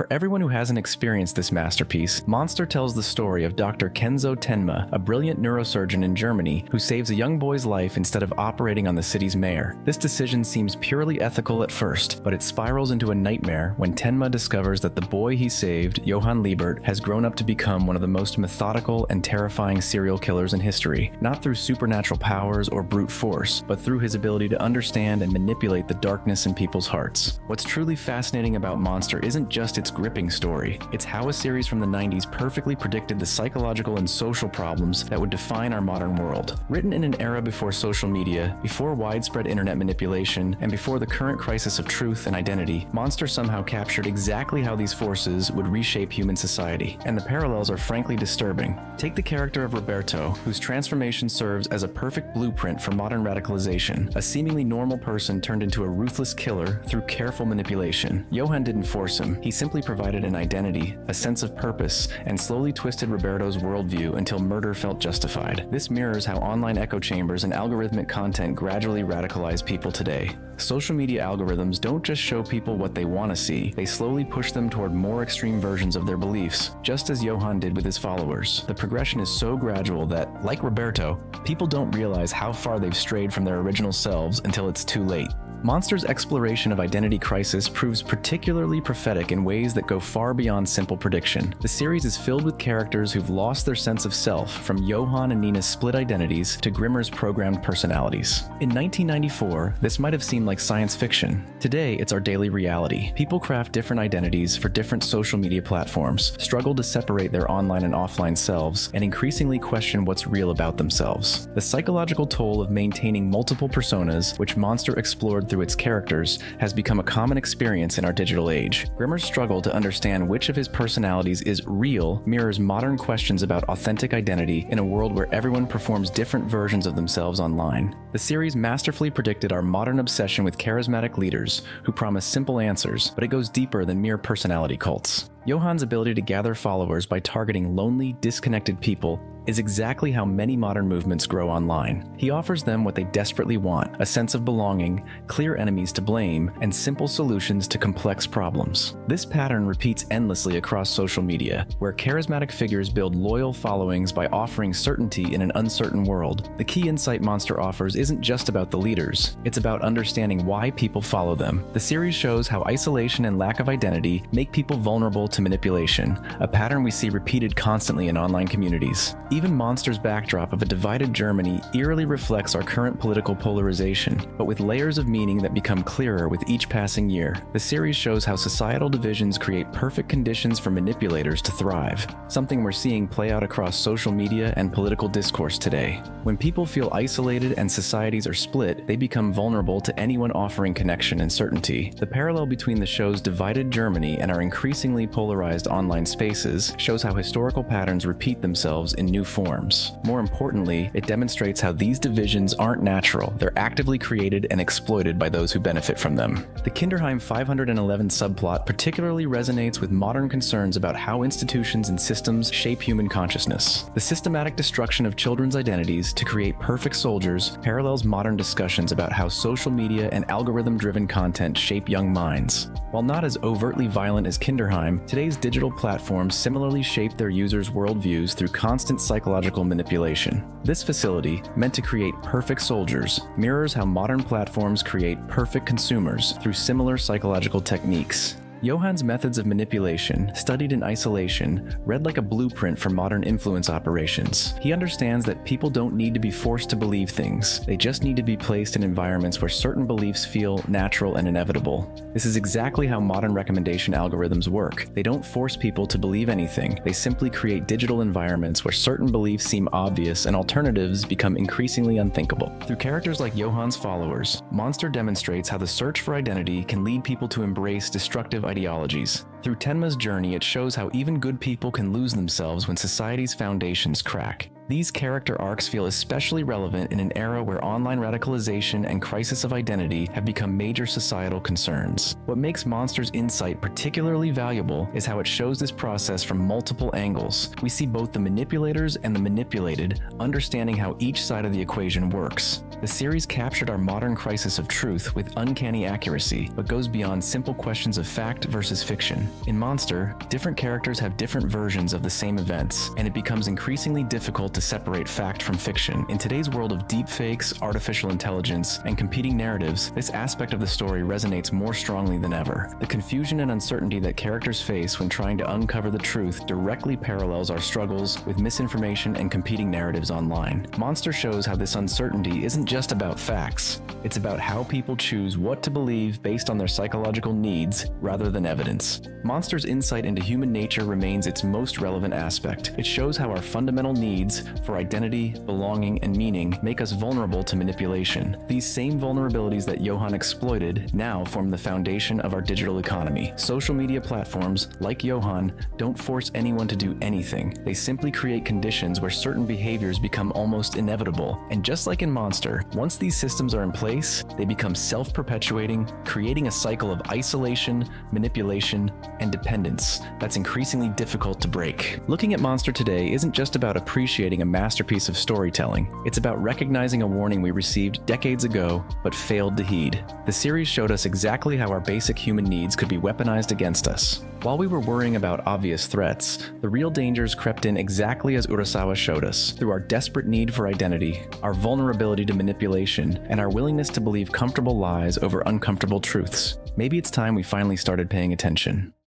For everyone who hasn't experienced this masterpiece, Monster tells the story of Dr. Kenzo Tenma, a brilliant neurosurgeon in Germany who saves a young boy's life instead of operating on the city's mayor. This decision seems purely ethical at first, but it spirals into a nightmare when Tenma discovers that the boy he saved, Johan Liebert, has grown up to become one of the most methodical and terrifying serial killers in history, not through supernatural powers or brute force, but through his ability to understand and manipulate the darkness in people's hearts. What's truly fascinating about Monster isn't just its gripping story, it's how a series from the 90s perfectly predicted the psychological and social problems that would define our modern world. Written in an era before social media, before widespread internet manipulation, and before the current crisis of truth and identity, Monster somehow captured exactly how these forces would reshape human society, and the parallels are frankly disturbing. Take the character of Roberto, whose transformation serves as a perfect blueprint for modern radicalization, a seemingly normal person turned into a ruthless killer through careful manipulation. Johan didn't force him, he simply provided an identity, a sense of purpose, and slowly twisted Roberto's worldview until murder felt justified. This mirrors how online echo chambers and algorithmic content gradually radicalize people today. Social media algorithms don't just show people what they want to see, they slowly push them toward more extreme versions of their beliefs, just as Johan did with his followers. The progression is so gradual that, like Roberto, people don't realize how far they've strayed from their original selves until it's too late. Monster's exploration of identity crisis proves particularly prophetic in ways that go far beyond simple prediction. The series is filled with characters who've lost their sense of self, from Johan and Nina's split identities to Grimmer's programmed personalities. In 1994, this might have seemed like science fiction. Today, it's our daily reality. People craft different identities for different social media platforms, struggle to separate their online and offline selves, and increasingly question what's real about themselves. The psychological toll of maintaining multiple personas, which Monster explored through its characters, has become a common experience in our digital age. Grimmer's struggle to understand which of his personalities is real mirrors modern questions about authentic identity in a world where everyone performs different versions of themselves online. The series masterfully predicted our modern obsession with charismatic leaders who promise simple answers, but it goes deeper than mere personality cults. Johan's ability to gather followers by targeting lonely, disconnected people is exactly how many modern movements grow online. He offers them what they desperately want: a sense of belonging, clear enemies to blame, and simple solutions to complex problems. This pattern repeats endlessly across social media, where charismatic figures build loyal followings by offering certainty in an uncertain world. The key insight Monster offers isn't just about the leaders, it's about understanding why people follow them. The series shows how isolation and lack of identity make people vulnerable to manipulation, a pattern we see repeated constantly in online communities. Even Monster's backdrop of a divided Germany eerily reflects our current political polarization, but with layers of meaning that become clearer with each passing year. The series shows how societal divisions create perfect conditions for manipulators to thrive, something we're seeing play out across social media and political discourse today. When people feel isolated and societies are split, they become vulnerable to anyone offering connection and certainty. The parallel between the show's divided Germany and our increasingly polarized online spaces shows how historical patterns repeat themselves in new forms. More importantly, it demonstrates how these divisions aren't natural, they're actively created and exploited by those who benefit from them. The Kinderheim 511 subplot particularly resonates with modern concerns about how institutions and systems shape human consciousness. The systematic destruction of children's identities to create perfect soldiers parallels modern discussions about how social media and algorithm-driven content shape young minds. While not as overtly violent as Kinderheim, today's digital platforms similarly shape their users' worldviews through constant psychological manipulation. This facility, meant to create perfect soldiers, mirrors how modern platforms create perfect consumers through similar psychological techniques. Johan's methods of manipulation, studied in isolation, read like a blueprint for modern influence operations. He understands that people don't need to be forced to believe things, they just need to be placed in environments where certain beliefs feel natural and inevitable. This is exactly how modern recommendation algorithms work. They don't force people to believe anything, they simply create digital environments where certain beliefs seem obvious and alternatives become increasingly unthinkable. Through characters like Johan's followers, Monster demonstrates how the search for identity can lead people to embrace destructive ideologies. Through Tenma's journey, it shows how even good people can lose themselves when society's foundations crack. These character arcs feel especially relevant in an era where online radicalization and crisis of identity have become major societal concerns. What makes Monster's insight particularly valuable is how it shows this process from multiple angles. We see both the manipulators and the manipulated, understanding how each side of the equation works. The series captured our modern crisis of truth with uncanny accuracy, but goes beyond simple questions of fact versus fiction. In Monster, different characters have different versions of the same events, and it becomes increasingly difficult to separate fact from fiction. In today's world of deepfakes, artificial intelligence, and competing narratives, this aspect of the story resonates more strongly than ever. The confusion and uncertainty that characters face when trying to uncover the truth directly parallels our struggles with misinformation and competing narratives online. Monster shows how this uncertainty isn't just about facts, it's about how people choose what to believe based on their psychological needs rather than evidence. Monster's insight into human nature remains its most relevant aspect. It shows how our fundamental needs for identity, belonging, and meaning make us vulnerable to manipulation. These same vulnerabilities that Johan exploited now form the foundation of our digital economy. Social media platforms, like Johan, don't force anyone to do anything. They simply create conditions where certain behaviors become almost inevitable. And just like in Monster, once these systems are in place, they become self-perpetuating, creating a cycle of isolation, manipulation, and dependence that's increasingly difficult to break. Looking at Monster today isn't just about appreciating a masterpiece of storytelling. It's about recognizing a warning we received decades ago but failed to heed. The series showed us exactly how our basic human needs could be weaponized against us. While we were worrying about obvious threats, the real dangers crept in exactly as Urasawa showed us, through our desperate need for identity, our vulnerability to manipulation, and our willingness to believe comfortable lies over uncomfortable truths. Maybe it's time we finally started paying attention.